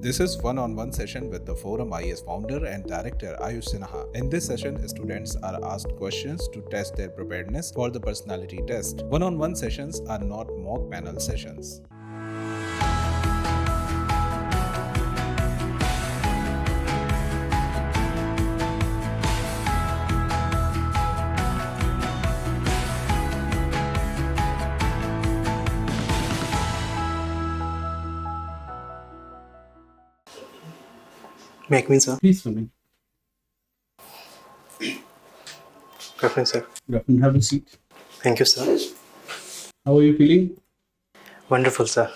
This is one-on-one session with the ForumIAS founder and director 𝐂𝐡𝐚𝐬𝐫𝐢𝐻𝐻𝐸. In this session, students are asked questions to test their preparedness for the personality test. One-on-one sessions are not mock panel sessions. May I come in, sir? Please come in. Good afternoon, sir. Good afternoon. Have a seat. Thank you, sir. How are you feeling? Wonderful, sir.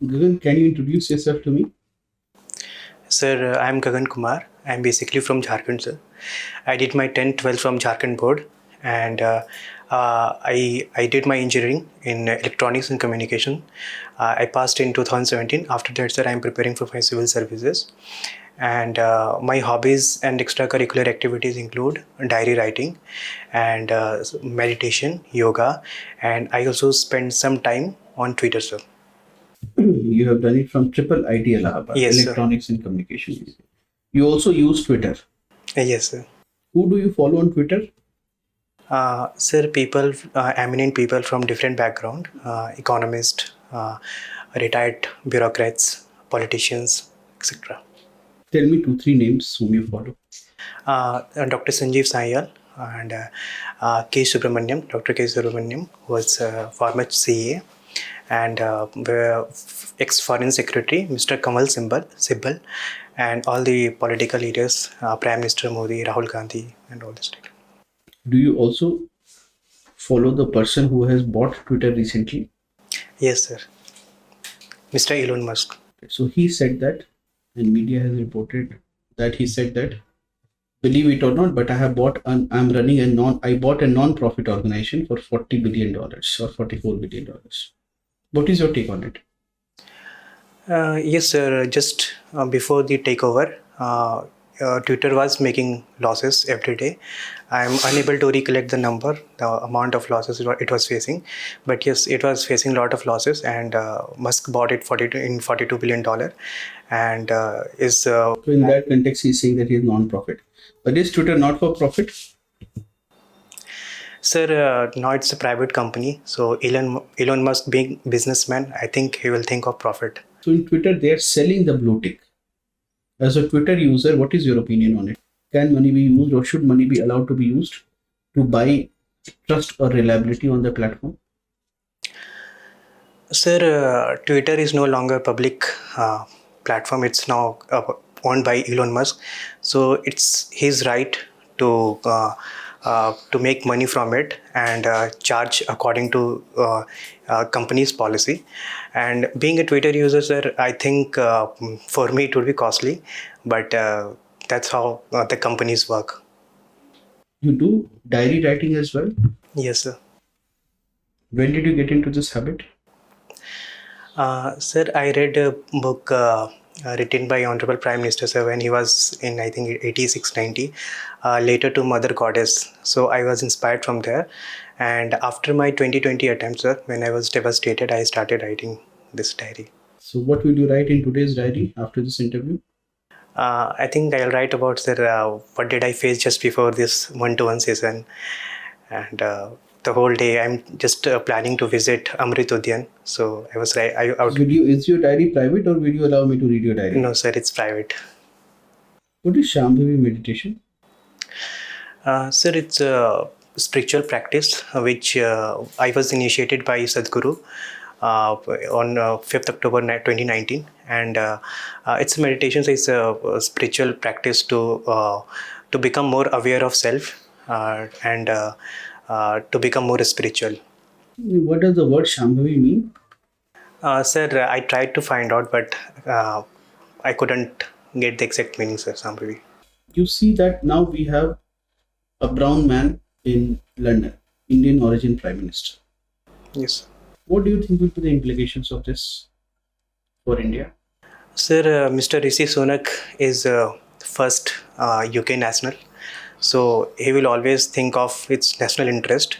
Gagan, can you introduce yourself to me? Sir, I am Gagan Kumar. I am basically from Jharkhand, sir. I did my 10th, 12th from Jharkhand board, and I did my engineering in electronics and communication. I passed in 2017. After that, sir, I am preparing for my civil services. And my hobbies and extracurricular activities include diary writing and meditation, yoga, and I also spend some time on Twitter, sir. You have done it from IIIT-Allahabad, Yes, electronics and communication. You also use Twitter. Yes, sir. Who do you follow on Twitter? Sir, people, eminent people from different background, economists, retired bureaucrats, politicians, etc. Tell me 2-3 names whom you follow. Dr. 𝐂𝐡𝐚𝐬𝐫𝐢𝐻𝐻𝐸 and 𝐂𝐶. Dr. 𝐂𝐡𝐚𝐬𝐫𝐢𝐻𝐻𝐸 was former CA and ex-foreign secretary, Mr. 𝐂𝐚𝐬𝐫𝐢𝐻𝐻𝐸, and all the political leaders, Prime Minister Modi, Rahul Gandhi, and all this. Do you also follow the person who has bought Twitter recently? Yes, sir. Mr. Elon Musk. So he said that, and media has reported that he said that, believe it or not, but I bought a non-profit organization for $40 billion or $44 billion. What is your take on it? Yes, sir. Just before the takeover, Twitter was making losses every day. I am unable to recollect the amount of losses it was facing. But yes, it was facing a lot of losses, and Musk bought it $42 billion. And So in that context, he's saying that he is non-profit. But is Twitter not for profit? Sir, now it's a private company. So Elon Musk being businessman, I think he will think of profit. So in Twitter, they are selling the blue tick. As a Twitter user, what is your opinion on it? Can money be used, or should money be allowed to be used to buy trust or reliability on the platform? Sir, Twitter is no longer a public platform. It's now owned by Elon Musk. So it's his right to make money from it and charge according to company's policy. And being a Twitter user, sir, I think for me it would be costly, but that's how the companies work. You do diary writing as well? Yes, sir. When did you get into this habit? Sir, I read a book written by Honorable Prime Minister, sir, when he was in, I think, 86-90, later to Mother Goddess. So I was inspired from there. And after my 2020 attempt, sir, when I was devastated, I started writing this diary. So what will you write in today's diary after this interview? I think I'll write about, sir, what did I face just before this 1-to-1 session. And the whole day I'm just planning to visit Amrit Udyan. So I was right. Is your diary private, or will you allow me to read your diary? No, sir, it's private. What is Shambhavi meditation? Sir, it's a spiritual practice which I was initiated by Sadhguru on 5th October 2019, and it's a meditation. So it's a spiritual practice to become more aware of self and to become more spiritual. What does the word Shambhavi mean? Sir, I tried to find out, but I couldn't get the exact meaning, sir. Shambhavi. You see that now we have a brown man in London, Indian origin Prime Minister. Yes. What do you think will be the implications of this for India? Sir, Mr. Rishi Sunak is first UK national. So he will always think of its national interest.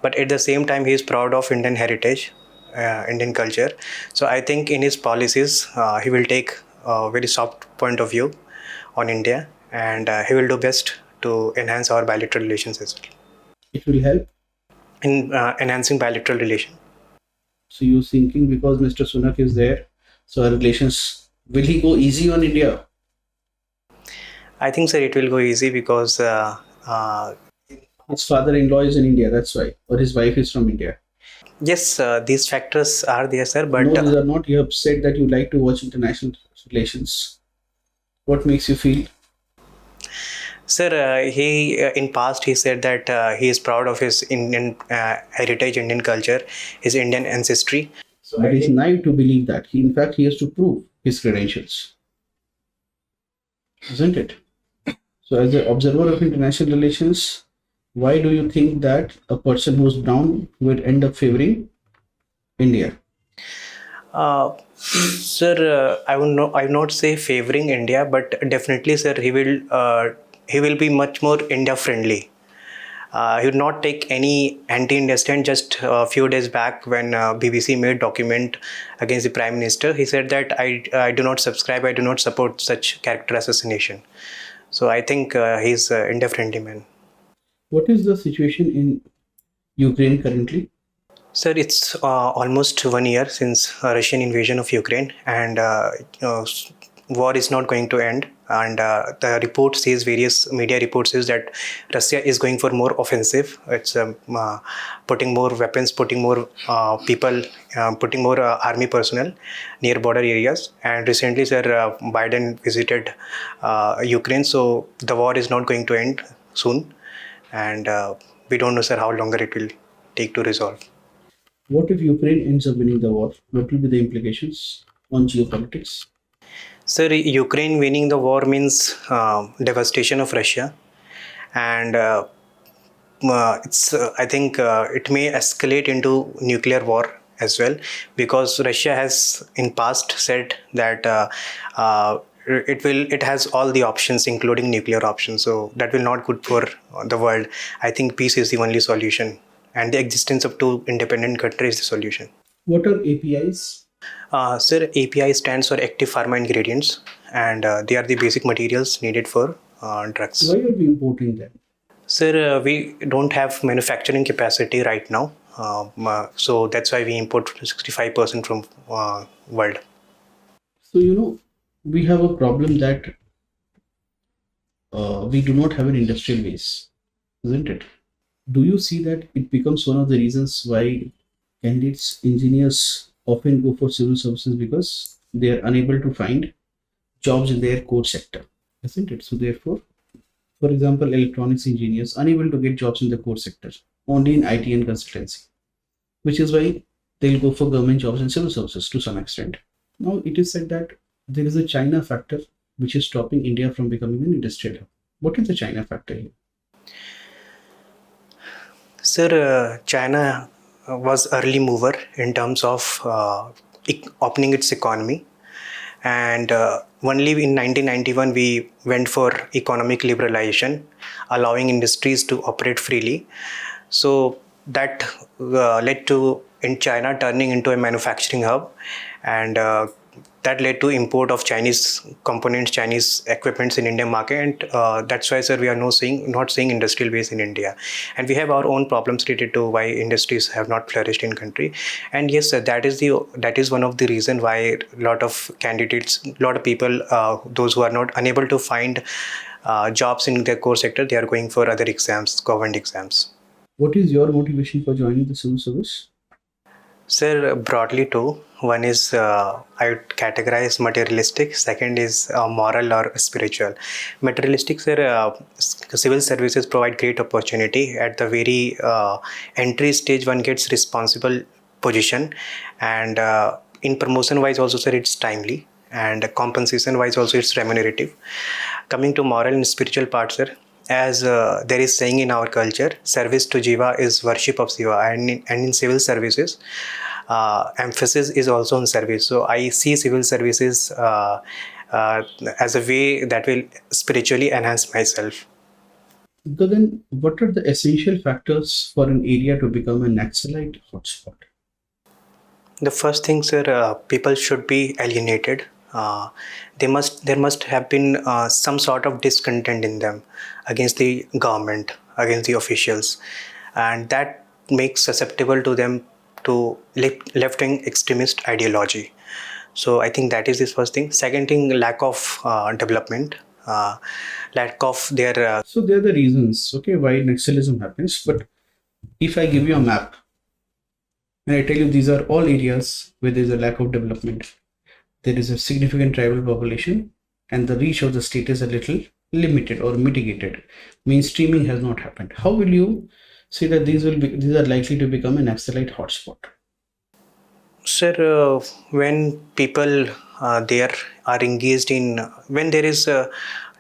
But at the same time, he is proud of Indian heritage, Indian culture. So I think in his policies, he will take a very soft point of view on India, and he will do best to enhance our bilateral relations as well. It will help. In enhancing bilateral relation. So you're thinking because Mr. Sunak is there, so our relations, will he go easy on India? I think, sir, it will go easy because His father-in-law is in India, that's why, or his wife is from India. yes, these factors are there, sir, but no, these are not. You have said that you like to watch international relations. What makes you feel? sir, he in past he said that he is proud of his Indian heritage, Indian culture, his Indian ancestry. So but he's naive to believe that. In fact, he has to prove his credentials, isn't it? So, as an observer of international relations, why do you think that a person who's brown would end up favoring India? Sir, I would not say favoring India, but definitely, sir, he will be much more India friendly. He would not take any anti-India stand. Just a few days back, when BBC made document against the Prime Minister, he said that I do not subscribe, I do not support such character assassination. So I think he's India friendly man. What is the situation in Ukraine currently? Sir, it's almost 1 year since Russian invasion of Ukraine, and war is not going to end. And the report says, various media reports says that Russia is going for more offensive. It's putting more weapons, putting more people, putting more army personnel near border areas. And recently, sir, Biden visited Ukraine, so the war is not going to end soon. And we don't know, sir, how longer it will take to resolve. What if Ukraine ends up winning the war? What will be the implications on geopolitics? Sir, Ukraine winning the war means devastation of Russia, and I think it may escalate into nuclear war as well, because Russia has in past said that it has all the options, including nuclear options. So that will not good for the world. I think peace is the only solution, and the existence of two independent countries is the solution. What are APIs? Sir, API stands for active pharma ingredients, and they are the basic materials needed for drugs. Why are we importing them? Sir, we don't have manufacturing capacity right now, so that's why we import 65% from world. So, we have a problem that we do not have an industrial base, isn't it? Do you see that it becomes one of the reasons why candidates, engineers often go for civil services, because they are unable to find jobs in their core sector, isn't it? So therefore, for example, electronics engineers unable to get jobs in the core sector, only in IT and consultancy, which is why they'll go for government jobs in civil services to some extent. Now it is said that there is a China factor which is stopping India from becoming an industrial hub. What is the China factor here? Sir, China was early mover in terms of opening its economy, and only in 1991 we went for economic liberalization, allowing industries to operate freely. So that led to in China turning into a manufacturing hub, and that led to import of Chinese components, Chinese equipments in Indian market, and that's why, sir, we are not seeing industrial base in India, and we have our own problems related to why industries have not flourished in country. And yes, sir, that is one of the reason why a lot of candidates, a lot of people, those who are not unable to find jobs in their core sector, they are going for other exams, government exams. What is your motivation for joining the civil service? Sir, broadly two. One is I would categorize materialistic. Second is moral or spiritual. Materialistic, sir, civil services provide great opportunity. At the very entry stage, one gets responsible position, and in promotion wise also, sir, it's timely, and compensation wise also it's remunerative. Coming to moral and spiritual part, sir, as there is saying in our culture, service to Jiva is worship of Shiva, and in civil services, emphasis is also on service. So I see civil services as a way that will spiritually enhance myself. Gagan, what are the essential factors for an area to become a Naxalite hotspot? The first thing, sir, people should be alienated there must have been some sort of discontent in them against the government, against the officials, and that makes susceptible to them to left-wing extremist ideology. So I think that is this first thing. Second thing, lack of development, lack of their. So there are the reasons, okay, why Naxalism happens. But if I give you a map and I tell you these are all areas where there is a lack of development, there is a significant tribal population, and the reach of the state is a little limited or mitigated, mainstreaming has not happened, how will you say that these are likely to become an Naxalite hotspot? Sir, when people there are engaged in, when there is a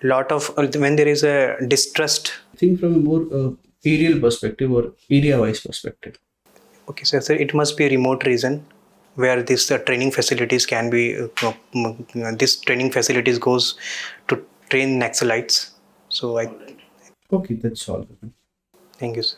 lot of, when there is a distrust. Think from a more aerial perspective or area-wise perspective. Okay, so it must be a remote region where this training facilities can be, this training facilities goes to train Naxalites. So Okay, that's all. Thank you, sir.